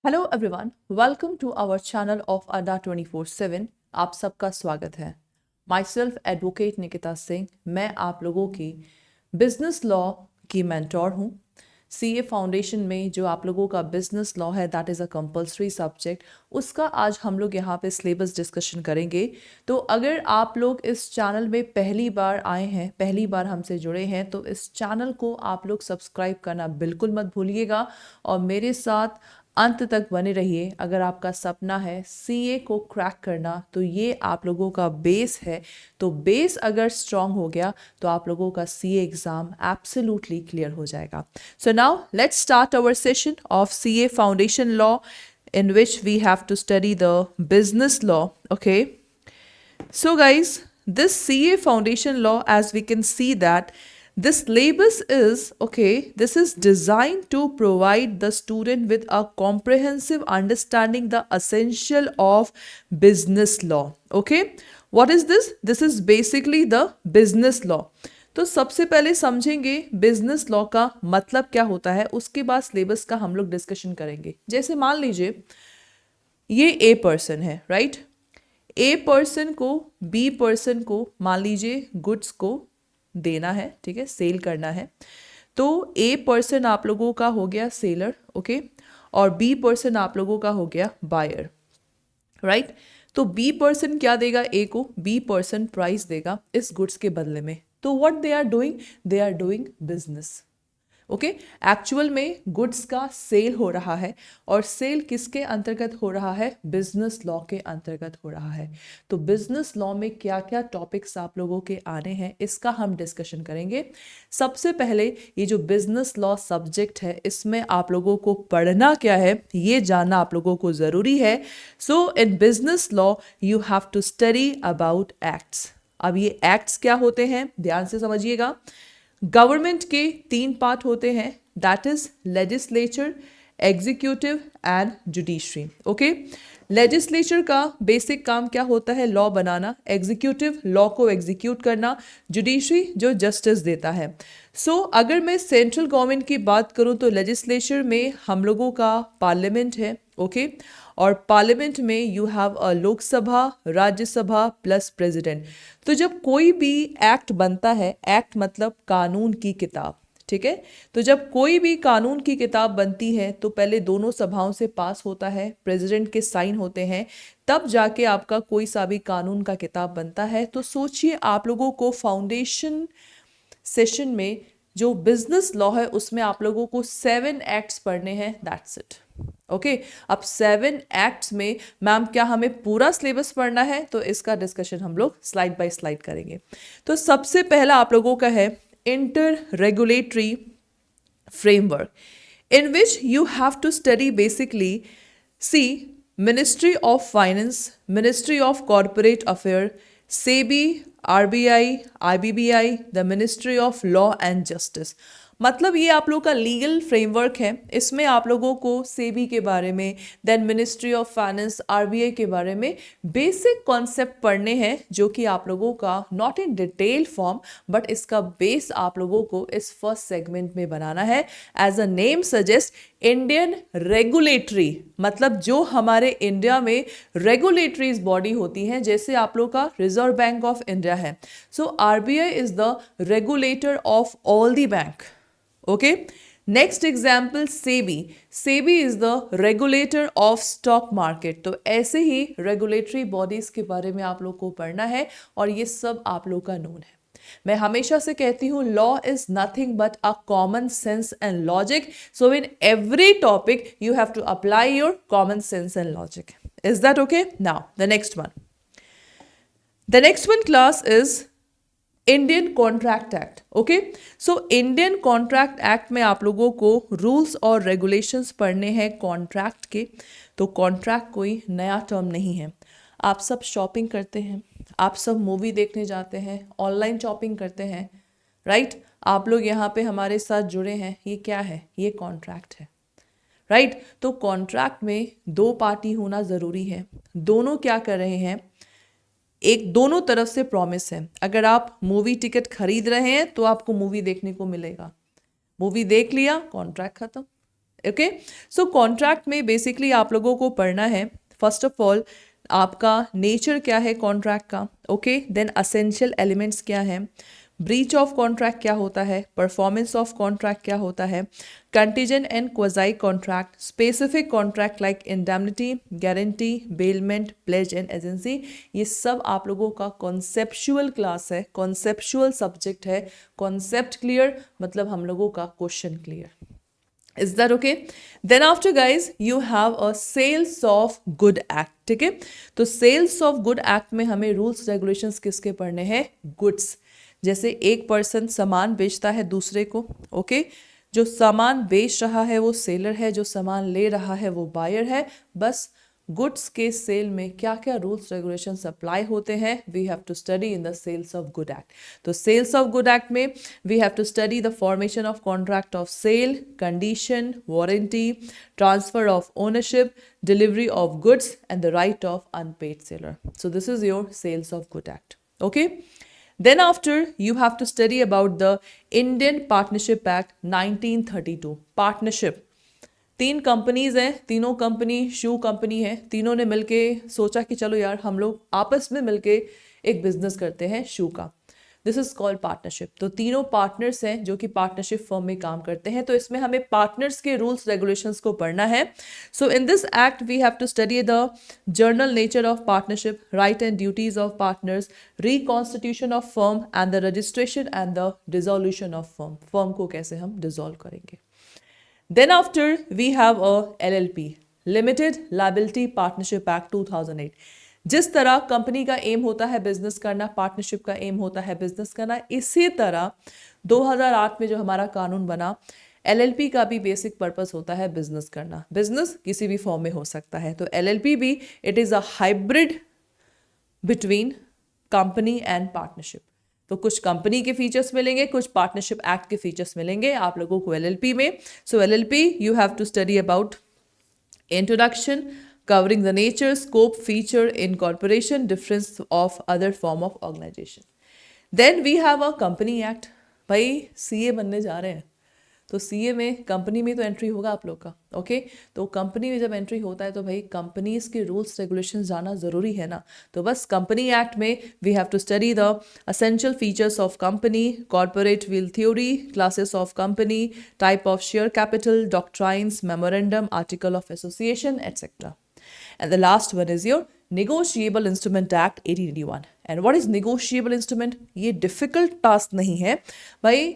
Hello everyone, welcome to our channel of Adda 24/7। आप सबका स्वागत है। Myself advocate Nikita Singh, मैं आप लोगों की बिजनेस लॉ की मेंटोर हूँ। सीए फाउंडेशन में जो आप लोगों का बिजनेस लॉ है, that is a compulsory subject, उसका आज हम लोग यहाँ पे सिलेबस डिस्कशन करेंगे। तो अगर आप लोग इस चैनल में पहली बार आए हैं, पहली बार हमसे जुड़े हैं, तो इस चैनल को आप लोग सब्सक्राइब करना बिल्कुल मत भूलिएगा और मेरे साथ अंत तक बने रहिए। अगर आपका सपना है सीए को क्रैक करना, तो ये आप लोगों का बेस है। तो बेस अगर स्ट्रांग हो गया तो आप लोगों का सीए एग्जाम एब्सोल्युटली क्लियर हो जाएगा। So now let's start our session of CA foundation law, in which we have to study the business law. Okay, so guys, this CA foundation law, as we can see that this syllabus is this is designed to provide the student with a comprehensive understanding the essential of business law. Okay, what is this? This is basically the business law. तो सबसे पहले समझेंगे business law का मतलब क्या होता है, उसके बाद सिलेबस का हम लोग डिस्कशन करेंगे। जैसे मान लीजिए ये ए पर्सन है, राइट? ए पर्सन को बी पर्सन को मान लीजिए गुड्स को देना है, ठीक है, सेल करना है। तो ए पर्सन आप लोगों का हो गया सेलर, ओके, और बी पर्सन आप लोगों का हो गया बायर, राइट? तो बी पर्सन क्या देगा ए को? बी पर्सन प्राइस देगा इस गुड्स के बदले में। तो what they are doing? They are doing business. Okay, actual में गुड्स का सेल हो रहा है, और सेल किसके अंतर्गत हो रहा है? बिजनेस लॉ के अंतर्गत हो रहा है। तो बिजनेस लॉ में क्या क्या टॉपिक्स आप लोगों के आने हैं, इसका हम डिस्कशन करेंगे। सबसे पहले ये जो बिजनेस लॉ सब्जेक्ट है, इसमें आप लोगों को पढ़ना क्या है ये जानना आप लोगों को ज़रूरी है। So in business law you have to study about acts. अब ये एक्ट्स क्या होते हैं, ध्यान से समझिएगा। गवर्नमेंट के 3 पार्ट होते हैं, that is legislature, executive and judiciary. Okay, legislature का बेसिक काम क्या होता है? लॉ बनाना। एग्जीक्यूटिव लॉ को एग्जीक्यूट करना। जुडिशरी जो जस्टिस देता है। सो अगर मैं सेंट्रल गवर्नमेंट की बात करूं तो लेजिस्लेचर में हम लोगों का पार्लियामेंट है, ओके, और पार्लियामेंट में you have a Lok Sabha, Rajya Sabha plus president. तो जब कोई भी एक्ट बनता है, एक्ट मतलब कानून की किताब, ठीक है, तो जब कोई भी कानून की किताब बनती है तो पहले दोनों सभाओं से पास होता है, प्रेसिडेंट के साइन होते हैं, तब जाके आपका कोई सा भी कानून का किताब बनता है। तो सोचिए आप लोगों को फाउंडेशन सेशन में जो बिजनेस लॉ है उसमें आप लोगों को 7 एक्ट्स पढ़ने हैं, दैट्स इट। ओके, अब 7 एक्ट्स में मैम क्या हमें पूरा सिलेबस पढ़ना है? तो इसका डिस्कशन हम लोग स्लाइड बाय स्लाइड करेंगे। तो सबसे पहला आप लोगों का है inter regulatory framework, in which you have to study basically see Ministry of Finance, Ministry of Corporate Affairs, SEBI, RBI, IBBI, the Ministry of Law and Justice। मतलब ये आप लोग का लीगल फ्रेमवर्क है। इसमें आप लोगों को सेबी के बारे में, then ministry of finance, RBI के बारे में बेसिक कॉन्सेप्ट पढ़ने हैं, जो कि आप लोगों का not in detail form but इसका बेस आप लोगों को इस फर्स्ट सेगमेंट में बनाना है। As a name suggest, Indian regulatory, मतलब जो हमारे इंडिया में रेगुलेटरीज बॉडी होती हैं, जैसे आप लोग का रिजर्व बैंक ऑफ इंडिया है। So RBI is the regulator of all the bank. Okay, next example SEBI, SEBI is the regulator of stock market। तो ऐसे ही रेगुलेटरी बॉडीज के बारे में आप लोग को पढ़ना है, और ये सब आप लोग का नोन है। मैं हमेशा से कहती हूँ law is nothing but a common sense and logic. So in every topic you have to apply your common sense and logic. Is that okay? Now the next one class is Indian contract act. Okay, so Indian contract act में आप लोगों को rules और regulations पढ़ने हैं contract के। तो contract कोई नया टर्म नहीं है। आप सब शॉपिंग करते हैं, आप सब मूवी देखने जाते हैं, ऑनलाइन शॉपिंग करते हैं, राइट? आप लोग यहाँ पे हमारे साथ जुड़े हैं, ये क्या है? ये कॉन्ट्रैक्ट है, राइट? तो कॉन्ट्रैक्ट में 2 पार्टी होना ज़रूरी है। दोनों क्या कर रहे हैं? एक दोनों तरफ से प्रॉमिस है। अगर आप मूवी टिकट खरीद रहे हैं तो आपको मूवी देखने को मिलेगा। मूवी देख लिया, कॉन्ट्रैक्ट खत्म। ओके। सो कॉन्ट्रैक्ट में बेसिकली आप लोगों को पढ़ना है फर्स्ट ऑफ ऑल आपका नेचर क्या है कॉन्ट्रैक्ट का, ओके, देन असेंशियल एलिमेंट्स क्या है, ब्रीच ऑफ कॉन्ट्रैक्ट क्या होता है, परफॉर्मेंस ऑफ कॉन्ट्रैक्ट क्या होता है, contingent and quasi contract, specific contract like indemnity, guarantee, bailment, plays and agency, ये सब आप लोगों का कॉन्सेप्चुअल क्लास है, कॉन्सेप्चुअल सब्जेक्ट है। कॉन्सेप्ट क्लियर मतलब हम लोगों का question clear. Is that okay? Then after guys you have a sales of good act, ठीक है। तो sales of good act में हमें रूल्स रेगुलेशंस किसके पढ़ने हैं, गुड्स। जैसे एक पर्सन सामान बेचता है दूसरे को, ओके, जो सामान बेच रहा है वो सेलर है, जो सामान ले रहा है वो बायर है। बस गुड्स के सेल में क्या क्या रूल्स रेगुलेशंस अप्लाई होते हैं, we have to study in the sales of good act. तो सेल्स ऑफ गुड एक्ट में we have to study the formation of contract of sale, condition, warranty, transfer of ownership, delivery of goods and the right of unpaid seller. So this is your sales of good act, okay. Then after you have to study about the Indian Partnership Act 1932. Partnership, तीन companies हैं, तीनों company शू company है, तीनों ने मिलके सोचा कि चलो यार हम लोग आपस में मिलके एक बिजनेस करते हैं शू का। This is called partnership. तो तीनों पार्टनर्स हैं जो कि पार्टनरशिप फर्म में काम करते हैं, तो इसमें हमें पार्टनर्स के रूल्स रेगुलेशंस को पढ़ना है। So in this act we have to study the general nature of partnership, right and duties of partners, reconstitution of firm and the registration and the dissolution of firm, firm को कैसे हम dissolve करेंगे। Then after we have a LLP, Limited Liability Partnership Act 2008। जिस तरह company का M होता है business करना, पार्टनरशिप का एम होता है बिजनेस करना, इसी तरह 2008 में जो हमारा कानून बना, LLP का भी बेसिक पर्पस होता है बिजनेस करना। बिजनेस किसी भी फॉर्म में हो सकता है, तो LLP भी it is a hybrid between company and partnership. तो कुछ कंपनी के फीचर्स मिलेंगे, कुछ पार्टनरशिप एक्ट के फीचर्स मिलेंगे आप लोगों को LLP में। So LLP you have to study about introduction, covering the nature, scope, feature, incorporation, difference of other form of organization. Then we have a company act। भाई CA बनने जा रहे हैं, तो CA में कंपनी में तो एंट्री होगा आप लोग का, ओके। तो कंपनी में जब एंट्री होता है तो भाई कंपनीज के रूल्स रेगुलेशन जाना ज़रूरी है ना। तो बस कंपनी एक्ट में we have to study the essential features of company, corporate veil theory, classes of company, type of share capital, doctrines, memorandum, article of association etcetera. And the last one is your Negotiable Instrument Act 1881। And what is negotiable instrument? ये difficult task नहीं है भाई।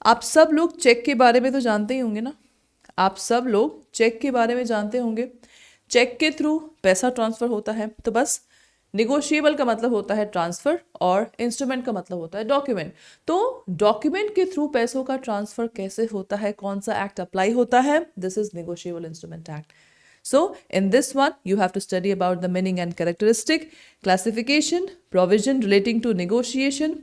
आप सब लोग check के बारे में तो जानते ही होंगे ना, आप सब लोग चेक के बारे में जानते होंगे। चेक के थ्रू पैसा ट्रांसफर होता है, तो बस निगोशिएबल का मतलब होता है ट्रांसफर और इंस्ट्रूमेंट का मतलब होता है डॉक्यूमेंट। तो डॉक्यूमेंट के थ्रू पैसों का ट्रांसफर कैसे होता है, कौन सा एक्ट अप्लाई होता है, this is negotiable instrument act. So in this one you have to study about the meaning and characteristic, classification, provision relating to negotiation,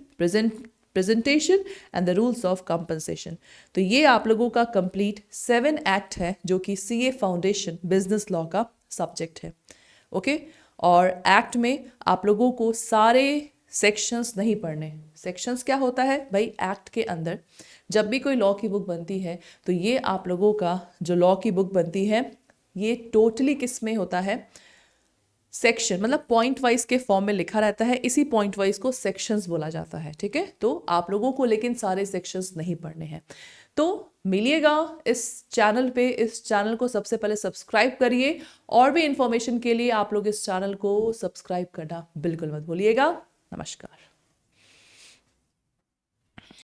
presentation and the rules of compensation। तो ये आप लोगों का complete 7 act है जो कि CA foundation business law का subject है, ओके। और एक्ट में आप लोगों को सारे सेक्शंस नहीं पढ़ने। सेक्शंस क्या होता है भाई, एक्ट के अंदर जब भी कोई लॉ की बुक बनती है तो ये आप लोगों का जो लॉ की बुक बनती है ये टोटली किस में होता है, सेक्शन, मतलब पॉइंट वाइज के फॉर्म में लिखा रहता है, इसी पॉइंट वाइज को सेक्शंस बोला जाता है, ठीक है। तो आप लोगों को लेकिन सारे सेक्शंस नहीं पढ़ने हैं। तो मिलिएगा इस चैनल पे, इस चैनल को सबसे पहले सब्सक्राइब करिए, और भी इंफॉर्मेशन के लिए आप लोग इस चैनल को सब्सक्राइब करना बिल्कुल मत भूलिएगा। नमस्कार।